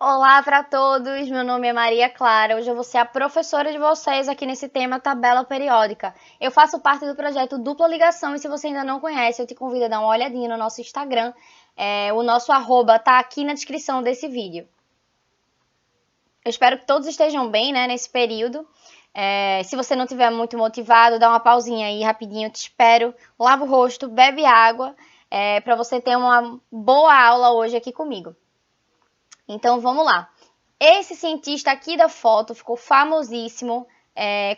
Olá para todos, meu nome é Maria Clara. Hoje eu vou ser a professora de vocês aqui nesse tema tabela periódica. Eu faço parte do projeto Dupla Ligação e se você ainda não conhece, eu te convido a dar uma olhadinha no nosso Instagram. O nosso arroba tá aqui na descrição desse vídeo. Eu espero que todos estejam bem, né, nesse período. Se você não estiver muito motivado, dá uma pausinha aí rapidinho, eu te espero. Lava o rosto, bebe água, para você ter uma boa aula hoje aqui comigo. Então vamos lá. Esse cientista aqui da foto ficou famosíssimo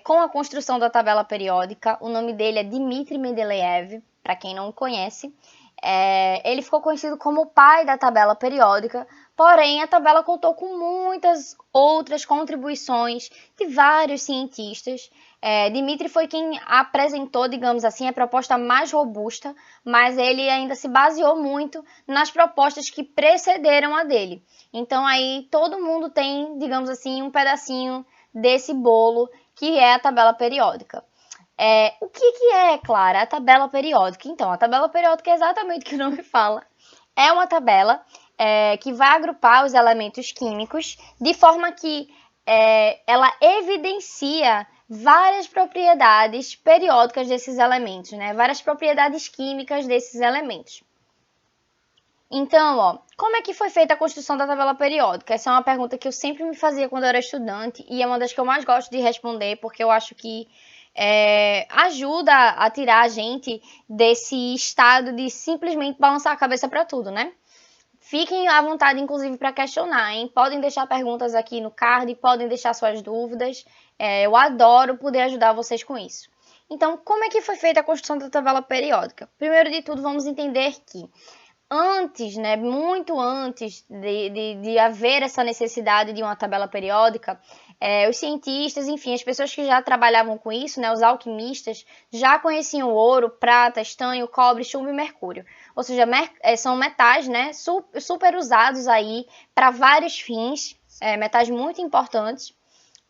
com a construção da tabela periódica. O nome dele é Dmitry Mendeleev, para quem não conhece. Ele ficou conhecido como o pai da tabela periódica, porém a tabela contou com muitas outras contribuições de vários cientistas. Dmitry foi quem apresentou, digamos assim, a proposta mais robusta, mas ele ainda se baseou muito nas propostas que precederam a dele. Então aí todo mundo tem, digamos assim, um pedacinho desse bolo que é a tabela periódica. O que é, Clara, a tabela periódica? Então, a tabela periódica é exatamente o que o nome fala. É uma tabela que vai agrupar os elementos químicos de forma que ela evidencia várias propriedades periódicas desses elementos, né? Várias propriedades químicas desses elementos. Então, como é que foi feita a construção da tabela periódica? Essa é uma pergunta que eu sempre me fazia quando eu era estudante e é uma das que eu mais gosto de responder porque eu acho que ajuda a tirar a gente desse estado de simplesmente balançar a cabeça para tudo, né? Fiquem à vontade, inclusive, para questionar, hein? Podem deixar perguntas aqui no card, podem deixar suas dúvidas. Eu adoro poder ajudar vocês com isso. Então, como é que foi feita a construção da tabela periódica? Primeiro de tudo, vamos entender que antes, né, muito antes de haver essa necessidade de uma tabela periódica, os cientistas, enfim, as pessoas que já trabalhavam com isso, né, os alquimistas, já conheciam ouro, prata, estanho, cobre, chumbo e mercúrio. Ou seja, são metais, né, super usados aí para vários fins, metais muito importantes,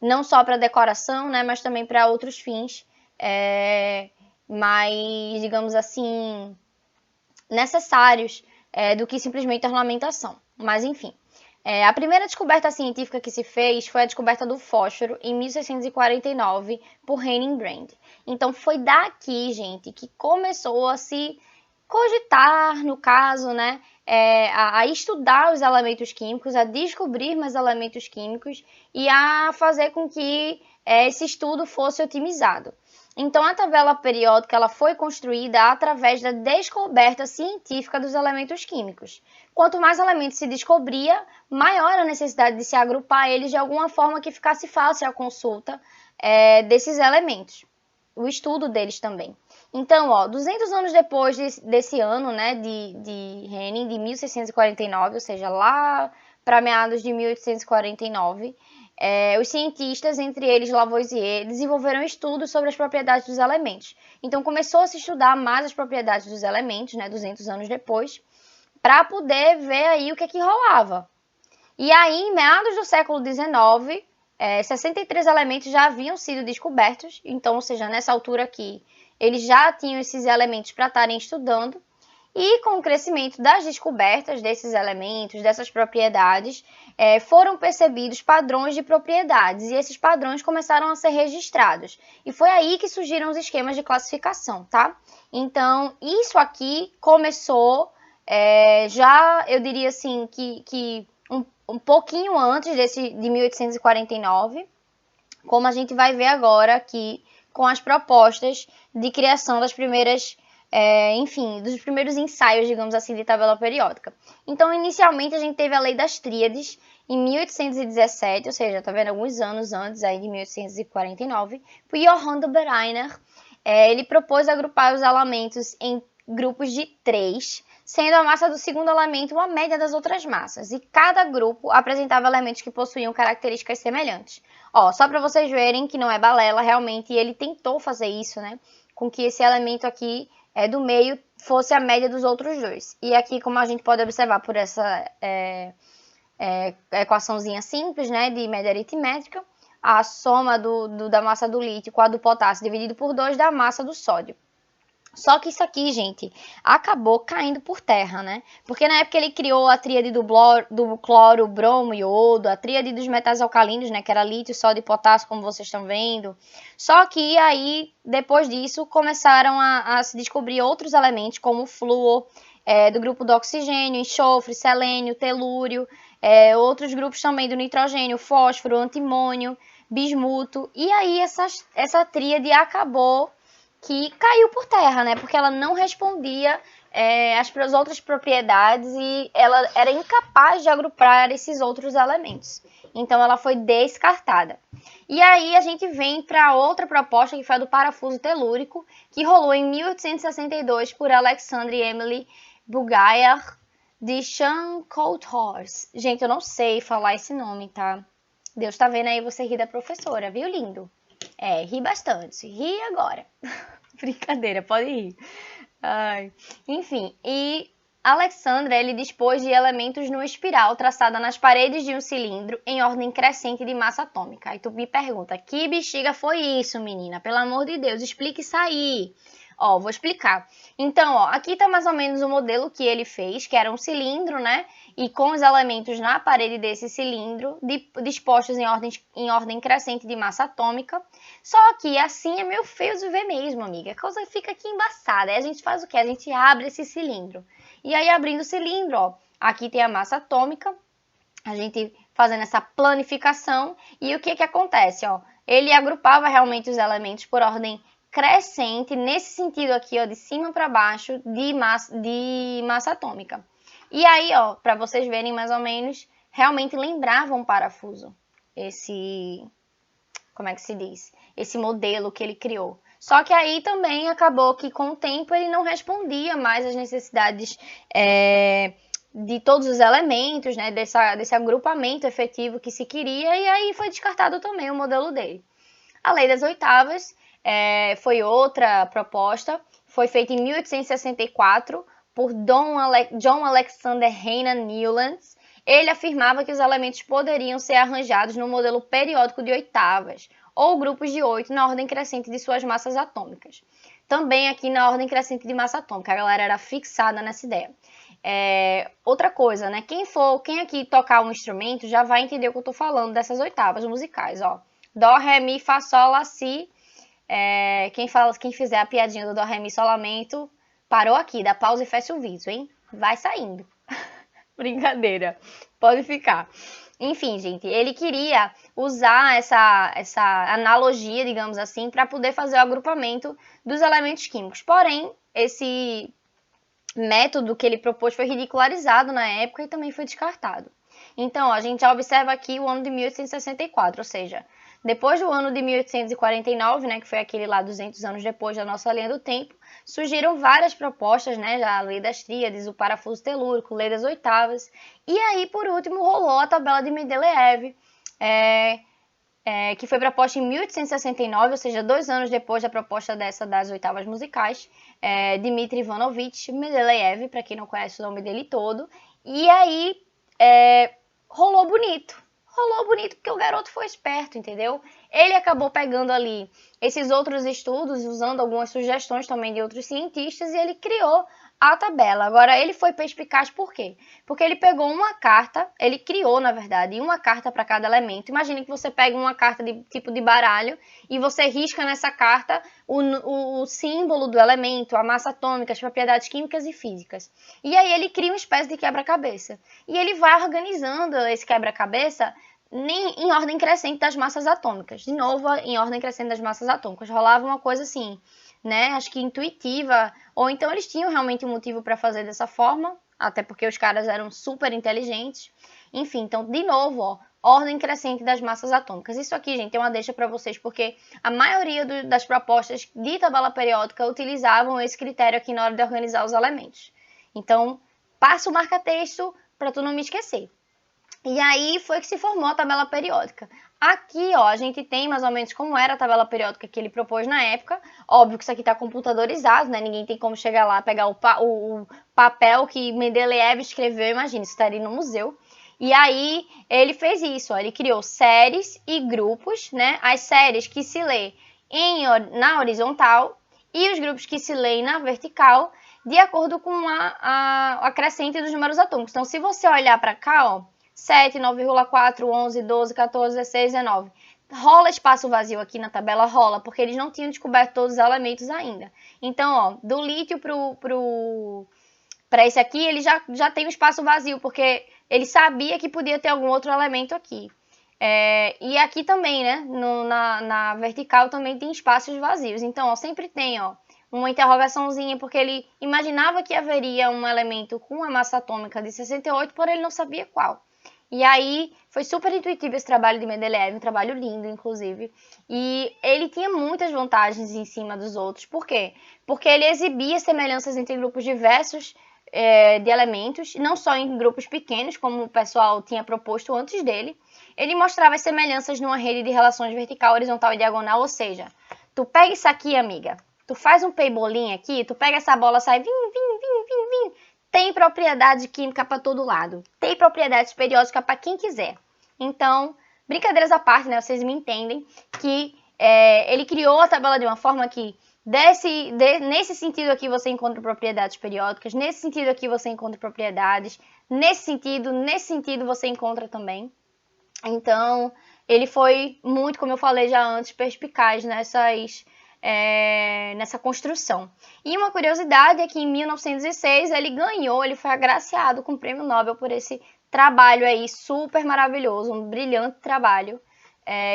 não só para decoração, né, mas também para outros fins, mais, digamos assim, necessários do que simplesmente ornamentação. Mas enfim, a primeira descoberta científica que se fez foi a descoberta do fósforo em 1649 por Henning Brand. Então foi daqui, gente, que começou a se cogitar, no caso, né, a estudar os elementos químicos, a descobrir mais elementos químicos e a fazer com que esse estudo fosse otimizado. Então, a tabela periódica ela foi construída através da descoberta científica dos elementos químicos. Quanto mais elementos se descobria, maior a necessidade de se agrupar eles de alguma forma que ficasse fácil a consulta desses elementos, o estudo deles também. Então, 200 anos depois desse ano, né, de Henning, de 1649, ou seja, lá para meados de 1849, os cientistas, entre eles Lavoisier, desenvolveram estudos sobre as propriedades dos elementos. Então começou a se estudar mais as propriedades dos elementos, né, 200 anos depois, para poder ver aí o que rolava. E aí, em meados do século XIX, 63 elementos já haviam sido descobertos, então, ou seja, nessa altura aqui, eles já tinham esses elementos para estarem estudando. E com o crescimento das descobertas desses elementos, dessas propriedades, foram percebidos padrões de propriedades e esses padrões começaram a ser registrados. E foi aí que surgiram os esquemas de classificação, tá? Então, isso aqui começou já, eu diria assim, que um pouquinho antes de 1849, como a gente vai ver agora aqui com as propostas de criação das primeiras enfim, dos primeiros ensaios, digamos assim, de tabela periódica. Então, inicialmente, a gente teve a Lei das Tríades, em 1817, ou seja, tá vendo, alguns anos antes aí de 1849, por Johann de Berainer, ele propôs agrupar os elementos em grupos de 3, sendo a massa do segundo elemento uma média das outras massas, e cada grupo apresentava elementos que possuíam características semelhantes. Só para vocês verem que não é balela, realmente ele tentou fazer isso, né, com que esse elemento aqui do meio fosse a média dos outros dois. E aqui, como a gente pode observar por essa equaçãozinha simples, né, de média aritmétrica, a soma da massa do lítio com a do potássio dividido por 2 dá a massa do sódio. Só que isso aqui, gente, acabou caindo por terra, né? Porque na época ele criou a tríade do cloro, bromo e iodo, a tríade dos metais alcalinos, né? Que era lítio, sódio e potássio, como vocês estão vendo. Só que aí, depois disso, começaram a se descobrir outros elementos, como o flúor, do grupo do oxigênio, enxofre, selênio, telúrio, outros grupos também do nitrogênio, fósforo, antimônio, bismuto. E aí essa tríade acabou que caiu por terra, né? Porque ela não respondia às outras propriedades e ela era incapaz de agrupar esses outros elementos. Então ela foi descartada. E aí a gente vem para outra proposta, que foi a do parafuso telúrico, que rolou em 1862 por Alexandre Emily Bugayer de Chancoulthorse. Gente, eu não sei falar esse nome, tá? Deus tá vendo aí você rir da professora, viu, lindo? Ri bastante. Ri agora. Brincadeira, pode rir. Ai. Enfim, e Alexandre, ele dispôs de elementos numa espiral traçada nas paredes de um cilindro em ordem crescente de massa atômica. Aí tu me pergunta, que bexiga foi isso, menina? Pelo amor de Deus, explique isso aí. Ó, vou explicar. Então, ó, aqui tá mais ou menos o modelo que ele fez, que era um cilindro, né? E com os elementos na parede desse cilindro, dispostos em ordem crescente de massa atômica. Só que assim é meio feio de ver mesmo, amiga. A coisa fica aqui embaçada. Aí a gente faz o quê? A gente abre esse cilindro. E aí, abrindo o cilindro, ó, aqui tem a massa atômica, a gente fazendo essa planificação. E o que acontece, ó? Ele agrupava realmente os elementos por ordem crescente, nesse sentido aqui, ó, de cima para baixo, de massa atômica. E aí, ó, para vocês verem mais ou menos, realmente lembrava um parafuso. Como é que se diz? Esse modelo que ele criou. Só que aí também acabou que com o tempo ele não respondia mais às necessidades de todos os elementos, né, desse agrupamento efetivo que se queria, e aí foi descartado também o modelo dele. A lei das oitavas foi outra proposta, foi feita em 1864 por John Alexander Hainan Newlands. Ele afirmava que os elementos poderiam ser arranjados no modelo periódico de oitavas, ou grupos de 8 na ordem crescente de suas massas atômicas. Também aqui na ordem crescente de massa atômica, a galera era fixada nessa ideia. Outra coisa, né? Quem aqui tocar um instrumento já vai entender o que eu tô falando dessas oitavas musicais, ó. Dó, Ré, Mi, Fá, Sol, Lá, Si. Quem fizer a piadinha do Dó, Ré, Mi, Sol, Lamento, parou aqui, dá pausa e fecha o vídeo, hein? Vai saindo. Brincadeira, pode ficar. Enfim, gente, ele queria usar essa analogia, digamos assim, para poder fazer o agrupamento dos elementos químicos. Porém, esse método que ele propôs foi ridicularizado na época e também foi descartado. Então, ó, a gente já observa aqui o ano de 1864, ou seja, depois do ano de 1849, né, que foi aquele lá 200 anos depois da nossa linha do tempo, surgiram várias propostas, né, já a lei das tríades, o parafuso telúrico, lei das oitavas, e aí, por último, rolou a tabela de Mendeleev, que foi proposta em 1869, ou seja, 2 anos depois da proposta dessa das oitavas musicais, Dmitri Ivanovich Mendeleev, para quem não conhece o nome dele todo, e aí rolou bonito porque o garoto foi esperto, entendeu? Ele acabou pegando ali esses outros estudos, usando algumas sugestões também de outros cientistas, e ele criou a tabela. Agora, ele foi perspicaz por quê? Porque ele pegou uma carta, ele criou, na verdade, uma carta para cada elemento. Imagine que você pega uma carta de tipo de baralho e você risca nessa carta o símbolo do elemento, a massa atômica, as propriedades químicas e físicas. E aí ele cria uma espécie de quebra-cabeça. E ele vai organizando esse quebra-cabeça em ordem crescente das massas atômicas. De novo, em ordem crescente das massas atômicas. Rolava uma coisa assim, né? Acho que intuitiva. Ou então eles tinham realmente um motivo para fazer dessa forma, até porque os caras eram super inteligentes. Enfim, então, de novo, ó, ordem crescente das massas atômicas. Isso aqui, gente, é uma deixa para vocês, porque a maioria das propostas de tabela periódica utilizavam esse critério aqui na hora de organizar os elementos. Então, passa o marca-texto para tu não me esquecer. E aí foi que se formou a tabela periódica. Aqui, ó, a gente tem mais ou menos como era a tabela periódica que ele propôs na época. Óbvio que isso aqui está computadorizado, né? Ninguém tem como chegar lá, pegar o papel que Mendeleev escreveu, imagina, isso estaria no museu. E aí ele fez isso, ó, ele criou séries e grupos, né? As séries que se lê na horizontal e os grupos que se leem na vertical de acordo com a crescente dos números atômicos. Então, se você olhar para cá, ó, 7, 9,4, 11, 12, 14, 16, 19. Rola espaço vazio aqui na tabela? Rola, porque eles não tinham descoberto todos os elementos ainda. Então, ó, do lítio para esse aqui, ele já tem um espaço vazio, porque ele sabia que podia ter algum outro elemento aqui. E aqui também, né, na vertical também tem espaços vazios. Então, ó, sempre tem, ó, uma interrogaçãozinha, porque ele imaginava que haveria um elemento com uma massa atômica de 68, porém ele não sabia qual. E aí, foi super intuitivo esse trabalho de Mendeleev, um trabalho lindo, inclusive. E ele tinha muitas vantagens em cima dos outros. Por quê? Porque ele exibia semelhanças entre grupos diversos de elementos, não só em grupos pequenos, como o pessoal tinha proposto antes dele. Ele mostrava as semelhanças numa rede de relações vertical, horizontal e diagonal, ou seja, tu pega isso aqui, amiga, tu faz um peibolim aqui, tu pega essa bola, sai, vim, tem propriedade química para todo lado, tem propriedades periódicas para quem quiser. Então, brincadeiras à parte, né, vocês me entendem, que ele criou a tabela de uma forma que nesse sentido aqui você encontra propriedades periódicas, nesse sentido aqui você encontra propriedades, nesse sentido você encontra também. Então, ele foi muito, como eu falei já antes, perspicaz nessa construção. E uma curiosidade é que em 1906 ele foi agraciado com o Prêmio Nobel por esse trabalho aí super maravilhoso, um brilhante trabalho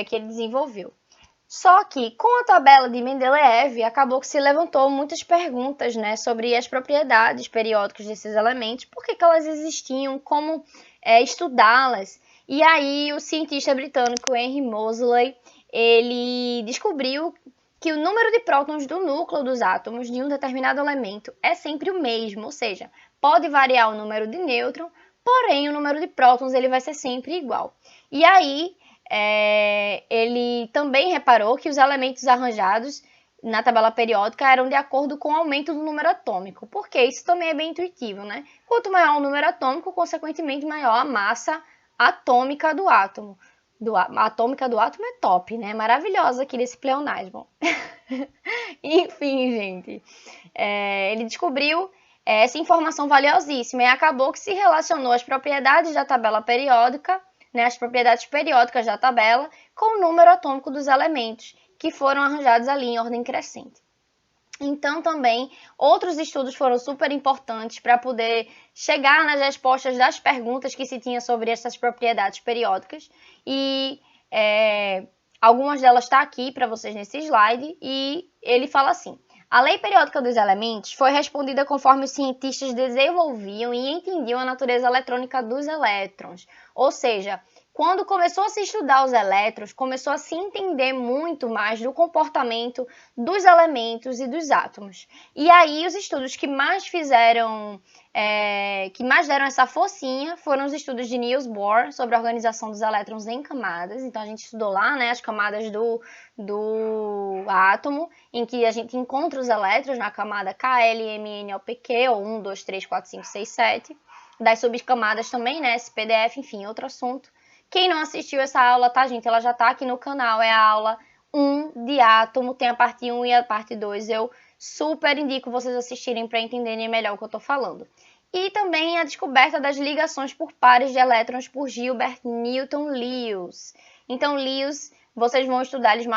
que ele desenvolveu. Só que com a tabela de Mendeleev acabou que se levantou muitas perguntas, né, sobre as propriedades periódicas desses elementos, por que elas existiam, como estudá-las. E aí o cientista britânico Henry Moseley, ele descobriu que o número de prótons do núcleo dos átomos de um determinado elemento é sempre o mesmo, ou seja, pode variar o número de nêutrons, porém o número de prótons ele vai ser sempre igual. E aí ele também reparou que os elementos arranjados na tabela periódica eram de acordo com o aumento do número atômico, porque isso também é bem intuitivo, né? Quanto maior o número atômico, consequentemente maior a massa atômica do átomo. A atômica do átomo é top, né? Maravilhosa aqui nesse pleonasmo. Enfim, gente, ele descobriu essa informação valiosíssima e acabou que se relacionou às propriedades da tabela periódica, né, as propriedades periódicas da tabela, com o número atômico dos elementos que foram arranjados ali em ordem crescente. Então, também, outros estudos foram super importantes para poder chegar nas respostas das perguntas que se tinha sobre essas propriedades periódicas. E algumas delas estão aqui para vocês nesse slide. E ele fala assim: a lei periódica dos elementos foi respondida conforme os cientistas desenvolviam e entendiam a natureza eletrônica dos elétrons. Ou seja, quando começou a se estudar os elétrons, começou a se entender muito mais do comportamento dos elementos e dos átomos. E aí os estudos que mais deram essa forcinha foram os estudos de Niels Bohr sobre a organização dos elétrons em camadas. Então a gente estudou lá, né, as camadas do átomo, em que a gente encontra os elétrons na camada K, L, M, N, O, P, Q, ou 1, 2, 3, 4, 5, 6, 7. Das subcamadas também, né, SPDF, enfim, outro assunto. Quem não assistiu essa aula, tá, gente? Ela já tá aqui no canal, é a aula 1 de átomo, tem a parte 1 e a parte 2. Eu super indico vocês assistirem para entenderem melhor o que eu tô falando. E também a descoberta das ligações por pares de elétrons por Gilbert Newton Lewis. Então, Lewis, vocês vão estudar ele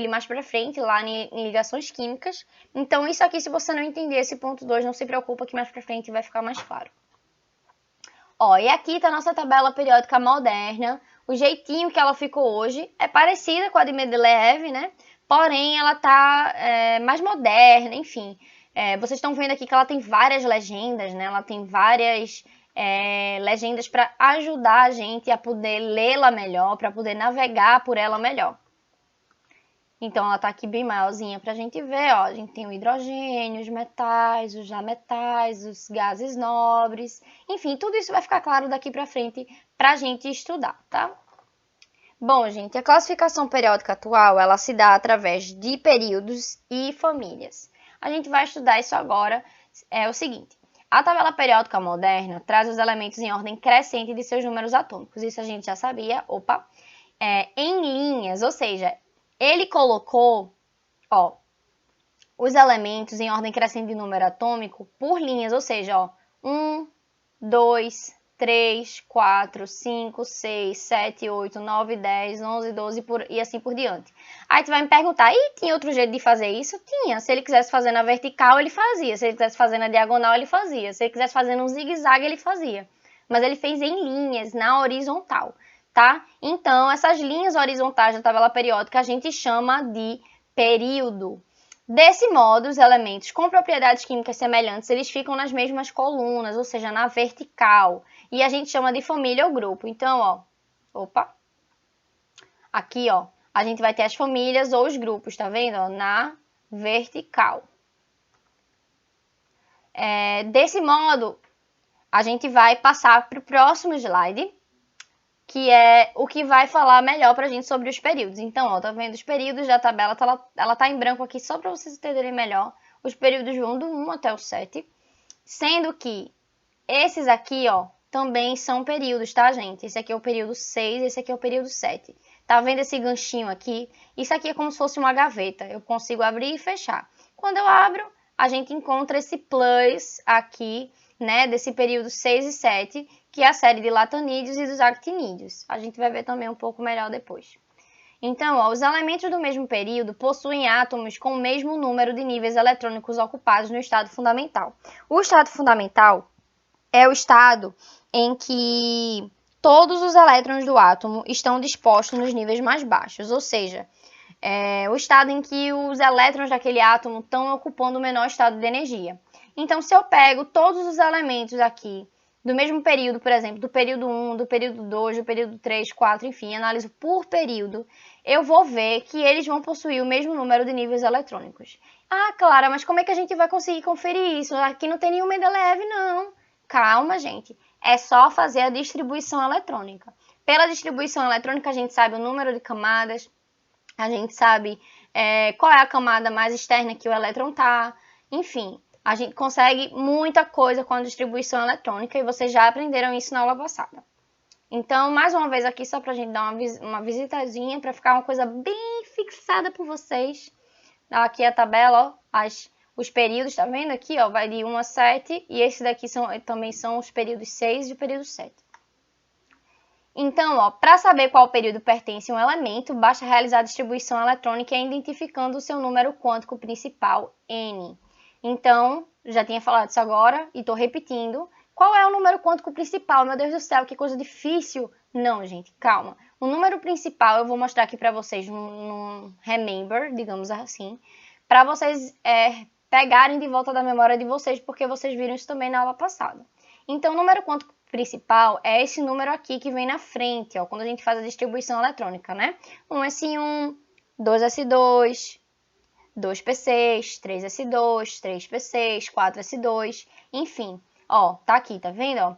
mais pra frente, lá em ligações químicas. Então, isso aqui, se você não entender esse ponto 2, não se preocupa que mais pra frente vai ficar mais claro. Ó, e aqui tá a nossa tabela periódica moderna. O jeitinho que ela ficou hoje é parecida com a de Mendeleev, né? Porém, ela tá mais moderna, enfim. Vocês estão vendo aqui que ela tem várias legendas, né? Ela tem várias legendas para ajudar a gente a poder lê-la melhor, para poder navegar por ela melhor. Então, ela tá aqui bem maiorzinha pra gente ver, ó. A gente tem o hidrogênio, os metais, os ametais, os gases nobres. Enfim, tudo isso vai ficar claro daqui pra frente pra gente estudar, tá? Bom, gente, a classificação periódica atual, ela se dá através de períodos e famílias. A gente vai estudar isso agora. É o seguinte: a tabela periódica moderna traz os elementos em ordem crescente de seus números atômicos. Isso a gente já sabia, em linhas, ou seja, ele colocou, ó, os elementos em ordem crescente de número atômico por linhas, ou seja, ó, 1, 2, 3, 4, 5, 6, 7, 8, 9, 10, 11, 12 e assim por diante. Aí tu vai me perguntar, e tinha outro jeito de fazer isso? Tinha. Se ele quisesse fazer na vertical, ele fazia. Se ele quisesse fazer na diagonal, ele fazia. Se ele quisesse fazer num zigue-zague, ele fazia. Mas ele fez em linhas, na horizontal, tá? Então, essas linhas horizontais da tabela periódica a gente chama de período. Desse modo, os elementos com propriedades químicas semelhantes, eles ficam nas mesmas colunas, ou seja, na vertical. E a gente chama de família ou grupo. Então, ó, aqui, ó, a gente vai ter as famílias ou os grupos, tá vendo? Ó, na vertical. Desse modo, a gente vai passar para o próximo slide, que é o que vai falar melhor pra gente sobre os períodos. Então, ó, tá vendo os períodos da tabela, ela tá em branco aqui só para vocês entenderem melhor. Os períodos vão do 1 até o 7, sendo que esses aqui, ó, também são períodos, tá, gente? Esse aqui é o período 6, esse aqui é o período 7. Tá vendo esse ganchinho aqui? Isso aqui é como se fosse uma gaveta. Eu consigo abrir e fechar. Quando eu abro, a gente encontra esse plus aqui, né, desse período 6 e 7, que é a série de latanídeos e dos actinídeos. A gente vai ver também um pouco melhor depois. Então, ó, os elementos do mesmo período possuem átomos com o mesmo número de níveis eletrônicos ocupados no estado fundamental. O estado fundamental é o estado em que todos os elétrons do átomo estão dispostos nos níveis mais baixos, ou seja, é o estado em que os elétrons daquele átomo estão ocupando o menor estado de energia. Então, se eu pego todos os elementos aqui do mesmo período, por exemplo, do período 1, do período 2, do período 3, 4, enfim, analiso por período, eu vou ver que eles vão possuir o mesmo número de níveis eletrônicos. Ah, Clara, mas como é que a gente vai conseguir conferir isso? Aqui não tem nenhum Mendeleev, não. Calma, gente. É só fazer a distribuição eletrônica. Pela distribuição eletrônica, a gente sabe o número de camadas, a gente sabe qual é a camada mais externa que o elétron está, enfim. A gente consegue muita coisa com a distribuição eletrônica e vocês já aprenderam isso na aula passada. Então, mais uma vez aqui, só para a gente dar uma visitazinha, para ficar uma coisa bem fixada por vocês. Aqui a tabela, ó, os períodos, tá vendo aqui? Ó, vai de 1 a 7 e esses daqui também são os períodos 6 e o período 7. Então, ó, para saber qual período pertence a um elemento, basta realizar a distribuição eletrônica identificando o seu número quântico principal, n. Então, já tinha falado isso agora e estou repetindo. Qual é o número quântico principal? Meu Deus do céu, que coisa difícil. Não, gente, calma. O número principal eu vou mostrar aqui para vocês num remember, digamos assim, para vocês pegarem de volta da memória de vocês, porque vocês viram isso também na aula passada. Então, o número quântico principal é esse número aqui que vem na frente, ó, quando a gente faz a distribuição eletrônica, né? 1s1, 2s2, 2p6, 3s2, 3p6, 4s2, enfim. Ó, tá aqui, tá vendo? Ó?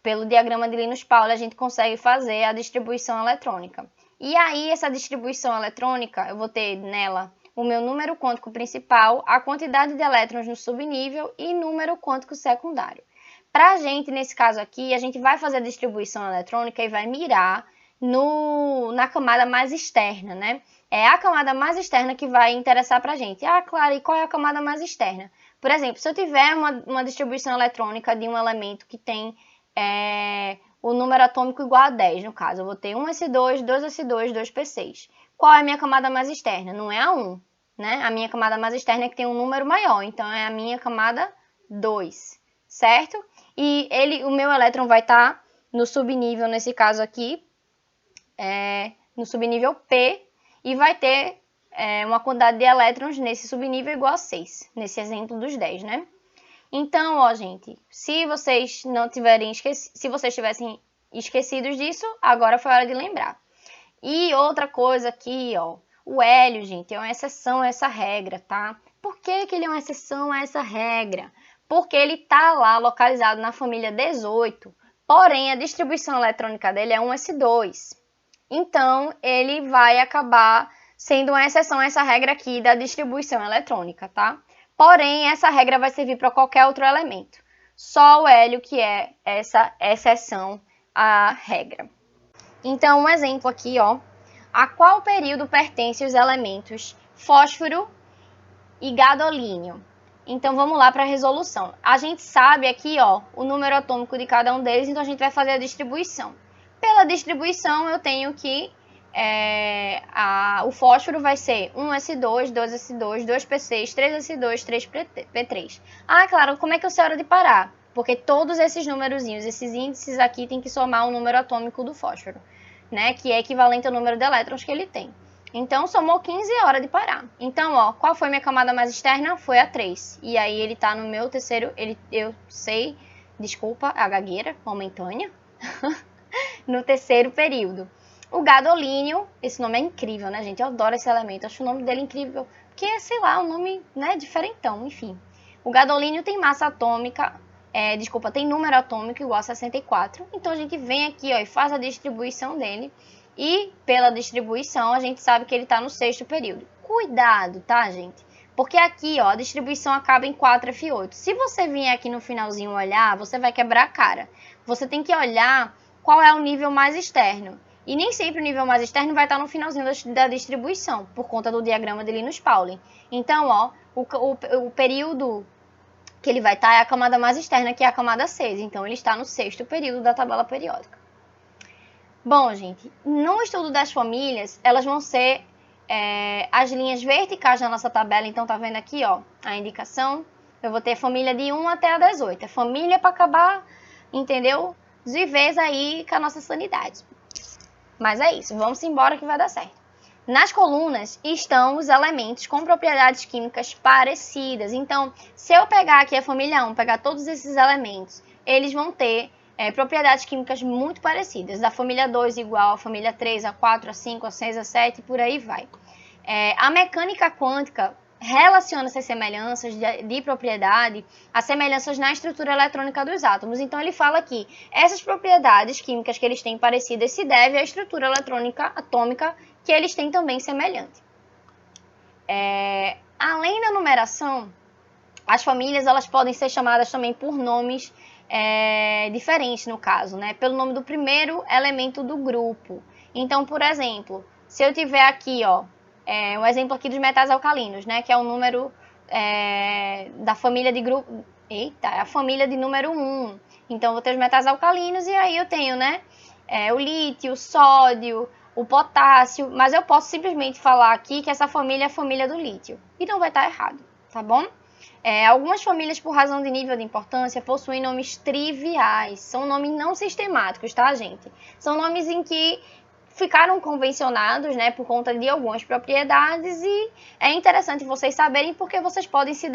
Pelo diagrama de Linus Pauling, a gente consegue fazer a distribuição eletrônica. E aí, essa distribuição eletrônica, eu vou ter nela o meu número quântico principal, a quantidade de elétrons no subnível e número quântico secundário. Pra gente, nesse caso aqui, a gente vai fazer a distribuição eletrônica e vai mirar na camada mais externa, né? É a camada mais externa que vai interessar pra gente. Ah, claro, e qual é a camada mais externa? Por exemplo, se eu tiver uma distribuição eletrônica de um elemento que tem o número atômico igual a 10, no caso, eu vou ter 1s2, 2s2, 2p6. Qual é a minha camada mais externa? Não é a 1, né? A minha camada mais externa é que tem um número maior, então é a minha camada 2, certo? E o meu elétron vai estar no subnível, nesse caso aqui, no subnível P, e vai ter uma quantidade de elétrons nesse subnível igual a 6, nesse exemplo dos 10, né? Então, ó, gente, se vocês não tiverem se vocês tivessem esquecidos disso, agora foi hora de lembrar. E outra coisa aqui, ó, o hélio, gente, é uma exceção a essa regra, tá? Por que ele é uma exceção a essa regra? Porque ele tá lá localizado na família 18, porém a distribuição eletrônica dele é 1s2. Então, ele vai acabar sendo uma exceção a essa regra aqui da distribuição eletrônica, tá? Porém, essa regra vai servir para qualquer outro elemento. Só o hélio que é essa exceção à regra. Então, um exemplo aqui, ó. A qual período pertencem os elementos fósforo e gadolínio. Então, vamos lá para a resolução. A gente sabe aqui, ó, o número atômico de cada um deles, então a gente vai fazer a distribuição. Pela distribuição, eu tenho que o fósforo vai ser 1s2, 2s2, 2p6, 3s2, 3p3. Ah, claro, como é que eu sei a hora de parar? Porque todos esses numerozinhos, esses índices aqui, tem que somar o número atômico do fósforo, né? Que é equivalente ao número de elétrons que ele tem. Então, somou 15 e é hora de parar. Então, ó, qual foi minha camada mais externa? Foi a 3. E aí, ele tá no meu terceiro, desculpa, a gagueira momentânea, no terceiro período. O gadolínio, esse nome é incrível, né, gente? Eu adoro esse elemento, acho o nome dele incrível, porque, sei lá, um nome, né, diferentão, enfim. O gadolínio tem massa atômica, tem número atômico igual a 64. Então, a gente vem aqui, ó, e faz a distribuição dele. E, pela distribuição, a gente sabe que ele está no sexto período. Cuidado, tá, gente? Porque aqui, ó, a distribuição acaba em 4F8. Se você vier aqui no finalzinho olhar, você vai quebrar a cara. Você tem que olhar qual é o nível mais externo. E nem sempre o nível mais externo vai estar no finalzinho da distribuição, por conta do diagrama de Linus-Pauling. Então, ó, o período que ele vai estar é a camada mais externa, que é a camada 6. Então, ele está no sexto período da tabela periódica. Bom, gente, no estudo das famílias, elas vão ser as linhas verticais da nossa tabela. Então, tá vendo aqui, ó, a indicação? Eu vou ter família de 1 até a 18. É família para acabar, entendeu? De vez aí com a nossa sanidade. Mas é isso, vamos embora que vai dar certo. Nas colunas estão os elementos com propriedades químicas parecidas. Então, se eu pegar aqui a família 1, pegar todos esses elementos, eles vão ter propriedades químicas muito parecidas. Da família 2 igual à família 3, a 4, a 5, a 6, a 7 e por aí vai. A mecânica quântica relaciona essas semelhanças de propriedade a semelhanças na estrutura eletrônica dos átomos. Então, ele fala que essas propriedades químicas que eles têm parecidas se devem à estrutura eletrônica atômica que eles têm também semelhante. Além da numeração, as famílias elas podem ser chamadas também por nomes diferentes, no caso, né? Pelo nome do primeiro elemento do grupo. Então, por exemplo, se eu tiver aqui, ó, um exemplo aqui dos metais alcalinos, né? Que é o número da família de grupo... Eita, é a família de número 1. Então, eu vou ter os metais alcalinos e aí eu tenho, né? O lítio, o sódio, o potássio. Mas eu posso simplesmente falar aqui que essa família é a família do lítio. E não vai estar errado, tá bom? Algumas famílias, por razão de nível de importância, possuem nomes triviais. São nomes não sistemáticos, tá, gente? São nomes em que ficaram convencionados, né, por conta de algumas propriedades e é interessante vocês saberem porque vocês podem se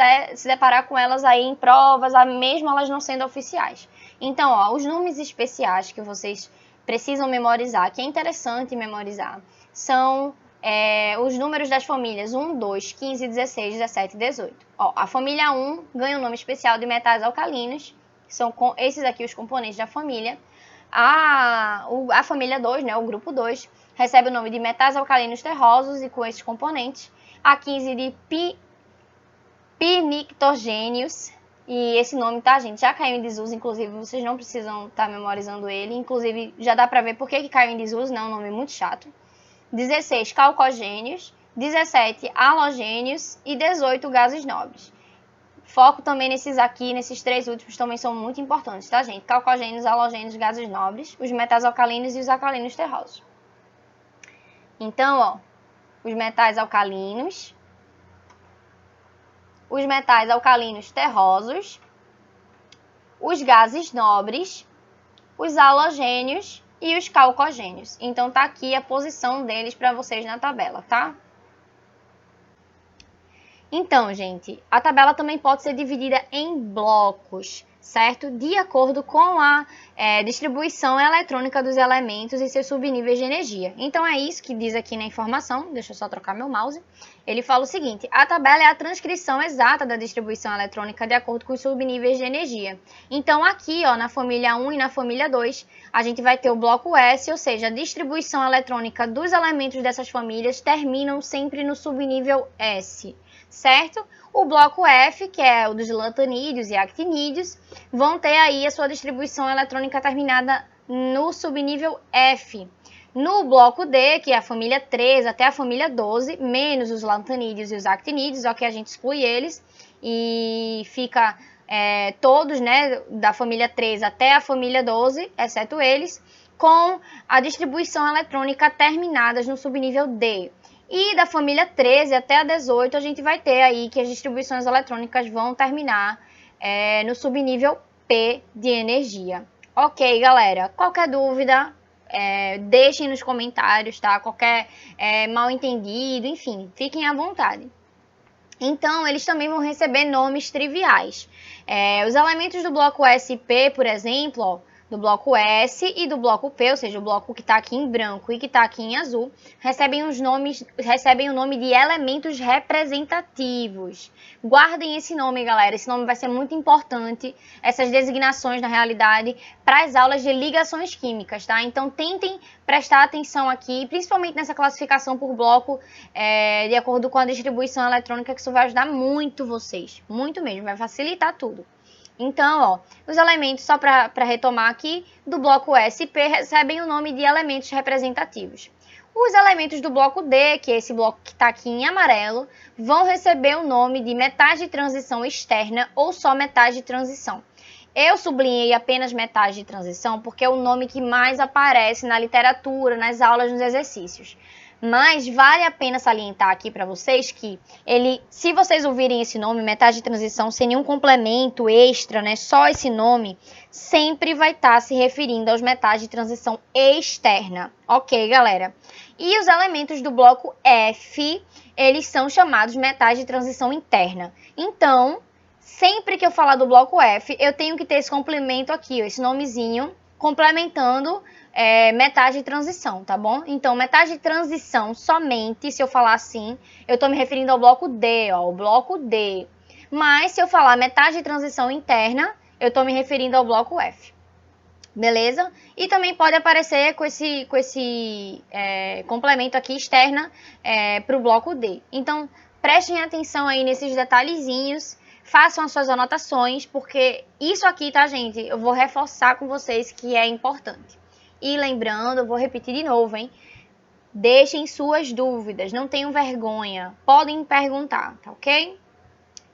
deparar com elas aí em provas, mesmo elas não sendo oficiais. Então, ó, os nomes especiais que vocês precisam memorizar, que é interessante memorizar, são os números das famílias 1, 2, 15, 16, 17 e 18. Ó, a família 1 ganha um nome especial de metais alcalinos, que são esses aqui os componentes da família. A família 2, né, o grupo 2, recebe o nome de metais alcalinos terrosos e com esses componentes. A 15 de pinictogênios. E esse nome, tá, gente, já caiu em desuso, inclusive vocês não precisam estar memorizando ele. Inclusive, já dá pra ver por que caiu em desuso, né, um nome muito chato. 16 calcogênios, 17 halogênios e 18 gases nobres. Foco também nesses três últimos também são muito importantes, tá, gente? Calcogênios, halogênios, gases nobres, os metais alcalinos e os alcalinos terrosos. Então, ó, os metais alcalinos terrosos, os gases nobres, os halogênios e os calcogênios. Então, tá aqui a posição deles para vocês na tabela, tá? Então, gente, a tabela também pode ser dividida em blocos, certo? De acordo com a distribuição eletrônica dos elementos e seus subníveis de energia. Então, é isso que diz aqui na informação. Deixa eu só trocar meu mouse. Ele fala o seguinte: a tabela é a transcrição exata da distribuição eletrônica de acordo com os subníveis de energia. Então, aqui, ó, na família 1 e na família 2, a gente vai ter o bloco S, ou seja, a distribuição eletrônica dos elementos dessas famílias terminam sempre no subnível S. Certo? O bloco F, que é o dos lantânideos e actinídeos, vão ter aí a sua distribuição eletrônica terminada no subnível F. No bloco D, que é a família 3 até a família 12, menos os lantanídeos e os actinídeos, ok, a gente exclui eles e fica todos, né, da família 3 até a família 12, exceto eles, com a distribuição eletrônica terminadas no subnível D. E da família 13 até a 18, a gente vai ter aí que as distribuições eletrônicas vão terminar no subnível P de energia. Ok, galera, qualquer dúvida, deixem nos comentários, tá? Qualquer mal entendido, enfim, fiquem à vontade. Então, eles também vão receber nomes triviais. Os elementos do bloco S e P, por exemplo, ó, do bloco S e do bloco P, ou seja, o bloco que está aqui em branco e que está aqui em azul, recebem o nome de elementos representativos. Guardem esse nome, galera. Esse nome vai ser muito importante, essas designações, na realidade, para as aulas de ligações químicas, tá? Então, tentem prestar atenção aqui, principalmente nessa classificação por bloco, de acordo com a distribuição eletrônica, que isso vai ajudar muito vocês. Muito mesmo, vai facilitar tudo. Então, ó, os elementos, só para retomar aqui, do bloco S e P recebem o nome de elementos representativos. Os elementos do bloco D, que é esse bloco que está aqui em amarelo, vão receber o nome de metais de transição externa ou só metais de transição. Eu sublinhei apenas metais de transição porque é o nome que mais aparece na literatura, nas aulas, nos exercícios. Mas vale a pena salientar aqui para vocês que se vocês ouvirem esse nome, metais de transição, sem nenhum complemento extra, né, só esse nome, sempre vai estar se referindo aos metais de transição externa. Ok, galera? E os elementos do bloco F, eles são chamados metais de transição interna. Então, sempre que eu falar do bloco F, eu tenho que ter esse complemento aqui, ó, esse nomezinho, complementando metais de transição, tá bom? Então, metais de transição somente, se eu falar assim, eu estou me referindo ao bloco D, ó, o bloco D. Mas, se eu falar metais de transição interna, eu estou me referindo ao bloco F. Beleza? E também pode aparecer com esse complemento aqui externa para o bloco D. Então, prestem atenção aí nesses detalhezinhos, façam as suas anotações, porque isso aqui, tá, gente? Eu vou reforçar com vocês que é importante. E lembrando, eu vou repetir de novo, hein? Deixem suas dúvidas, não tenham vergonha, podem perguntar, tá ok?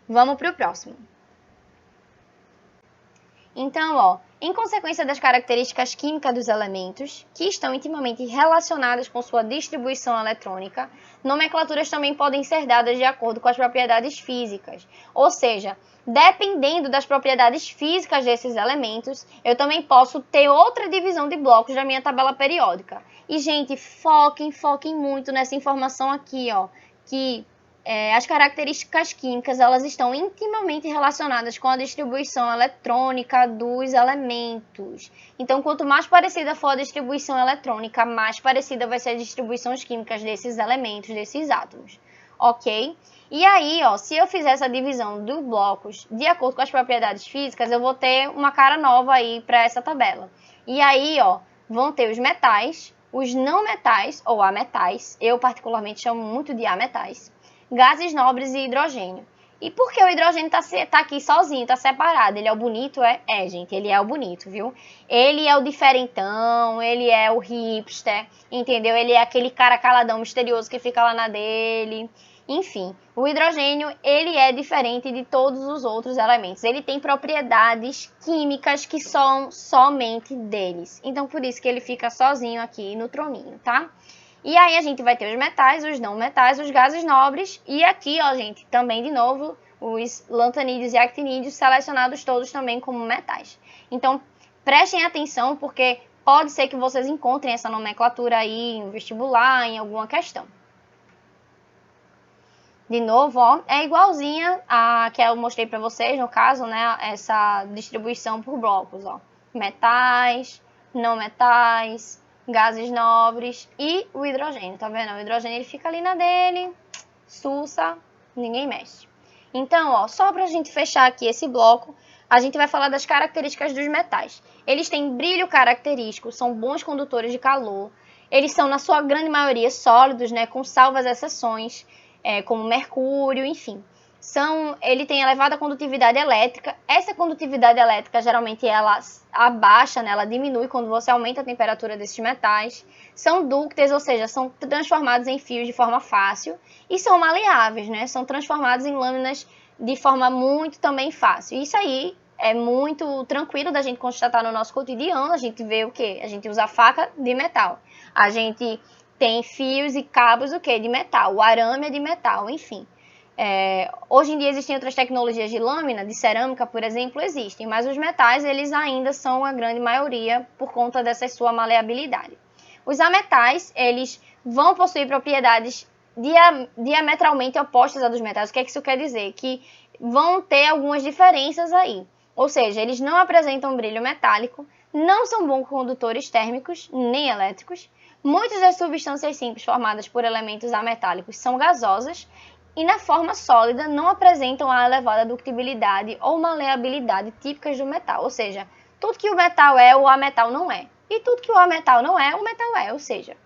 Vamos para o próximo. Então, ó, em consequência das características químicas dos elementos, que estão intimamente relacionadas com sua distribuição eletrônica, nomenclaturas também podem ser dadas de acordo com as propriedades físicas. Ou seja, dependendo das propriedades físicas desses elementos, eu também posso ter outra divisão de blocos da minha tabela periódica. E, gente, foquem muito nessa informação aqui, ó, que as características químicas, elas estão intimamente relacionadas com a distribuição eletrônica dos elementos. Então, quanto mais parecida for a distribuição eletrônica, mais parecida vai ser as distribuições químicas desses elementos, desses átomos. Ok? E aí, ó, se eu fizer essa divisão dos blocos de acordo com as propriedades físicas, eu vou ter uma cara nova aí para essa tabela. E aí, ó, vão ter os metais, os não metais, ou ametais, eu particularmente chamo muito de ametais, gases nobres e hidrogênio. E por que o hidrogênio tá aqui sozinho, tá separado? Ele é o bonito? Gente, ele é o bonito, viu? Ele é o diferentão, ele é o hipster, entendeu? Ele é aquele cara caladão misterioso que fica lá na dele. Enfim, o hidrogênio, ele é diferente de todos os outros elementos. Ele tem propriedades químicas que são somente deles. Então, por isso que ele fica sozinho aqui no troninho, tá? E aí a gente vai ter os metais, os não metais, os gases nobres e aqui, ó, gente, também de novo, os lantanídeos e actinídeos selecionados todos também como metais. Então, prestem atenção porque pode ser que vocês encontrem essa nomenclatura aí em vestibular, em alguma questão. De novo, ó, é igualzinha a que eu mostrei para vocês, no caso, né, essa distribuição por blocos, ó. Metais, não metais, gases nobres e o hidrogênio, tá vendo? O hidrogênio ele fica ali na dele, sussa, ninguém mexe. Então, ó, só pra gente fechar aqui esse bloco, a gente vai falar das características dos metais. Eles têm brilho característico, são bons condutores de calor, eles são, na sua grande maioria, sólidos, né, com salvas exceções, como mercúrio, enfim. Ele tem elevada condutividade elétrica. Essa condutividade elétrica, geralmente, ela abaixa, né? Ela diminui quando você aumenta a temperatura desses metais. São dúcteis, ou seja, são transformados em fios de forma fácil. E são maleáveis, né? São transformados em lâminas de forma muito também fácil. Isso aí é muito tranquilo da gente constatar no nosso cotidiano. A gente vê o quê? A gente usa faca de metal. A gente tem fios e cabos o quê? De metal. O arame é de metal, enfim. Hoje em dia existem outras tecnologias de lâmina, de cerâmica, por exemplo, existem, mas os metais, eles ainda são a grande maioria por conta dessa sua maleabilidade. Os ametais, eles vão possuir propriedades diametralmente opostas à dos metais. O que é que isso quer dizer? Que vão ter algumas diferenças aí, ou seja, eles não apresentam brilho metálico, não são bons condutores térmicos nem elétricos, muitas das substâncias simples formadas por elementos ametálicos são gasosas, e na forma sólida não apresentam a elevada ductibilidade ou maleabilidade típicas do metal, ou seja, tudo que o metal é, o ametal não é. E tudo que o ametal não é, o metal é, ou seja,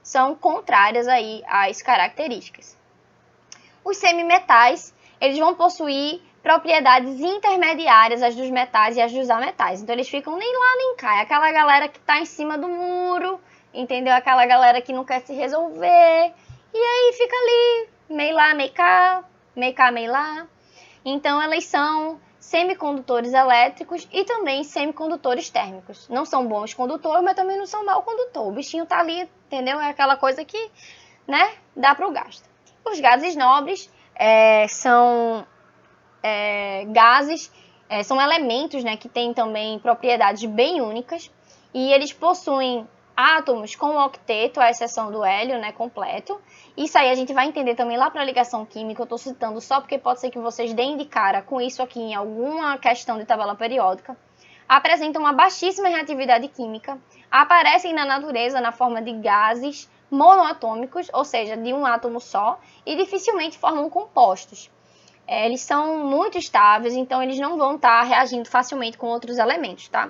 são contrárias aí às características. Os semimetais, eles vão possuir propriedades intermediárias às dos metais e às dos ametais. Então eles ficam nem lá nem cá, é aquela galera que está em cima do muro, entendeu? Aquela galera que não quer se resolver, e aí fica ali, meio lá, meio cá, meio cá, meio lá. Então, elas são semicondutores elétricos e também semicondutores térmicos. Não são bons condutores, mas também não são mau condutor. O bichinho tá ali, entendeu? É aquela coisa que, né, dá para o gasto. Os gases nobres são gases, são elementos, né, que têm também propriedades bem únicas e eles possuem átomos com octeto, à exceção do hélio, né, completo. Isso aí a gente vai entender também lá para a ligação química, eu estou citando só porque pode ser que vocês deem de cara com isso aqui em alguma questão de tabela periódica. Apresentam uma baixíssima reatividade química, aparecem na natureza na forma de gases monoatômicos, ou seja, de um átomo só, e dificilmente formam compostos. Eles são muito estáveis, então eles não vão estar reagindo facilmente com outros elementos, tá?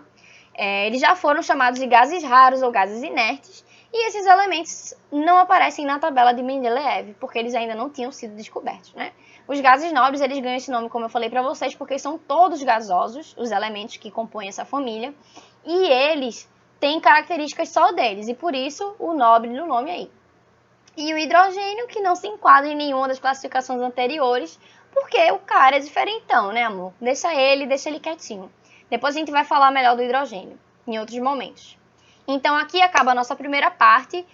Eles já foram chamados de gases raros ou gases inertes, e esses elementos não aparecem na tabela de Mendeleev, porque eles ainda não tinham sido descobertos, né? Os gases nobres, eles ganham esse nome, como eu falei para vocês, porque são todos gasosos, os elementos que compõem essa família, e eles têm características só deles, e por isso o nobre no nome aí. E o hidrogênio, que não se enquadra em nenhuma das classificações anteriores, porque o cara é diferentão, né, amor? Deixa ele quietinho. Depois a gente vai falar melhor do hidrogênio, em outros momentos. Então, aqui acaba a nossa primeira parte.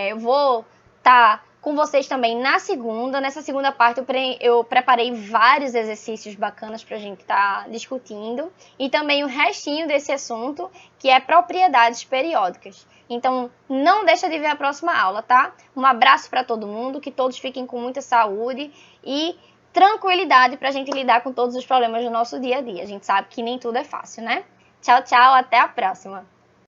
Eu vou estar com vocês também na segunda. Nessa segunda parte, eu preparei vários exercícios bacanas para a gente estar discutindo. E também o restinho desse assunto, que é propriedades periódicas. Então, não deixa de ver a próxima aula, tá? Um abraço para todo mundo, que todos fiquem com muita saúde e tranquilidade para a gente lidar com todos os problemas do nosso dia a dia. A gente sabe que nem tudo é fácil, né? Tchau, tchau, até a próxima!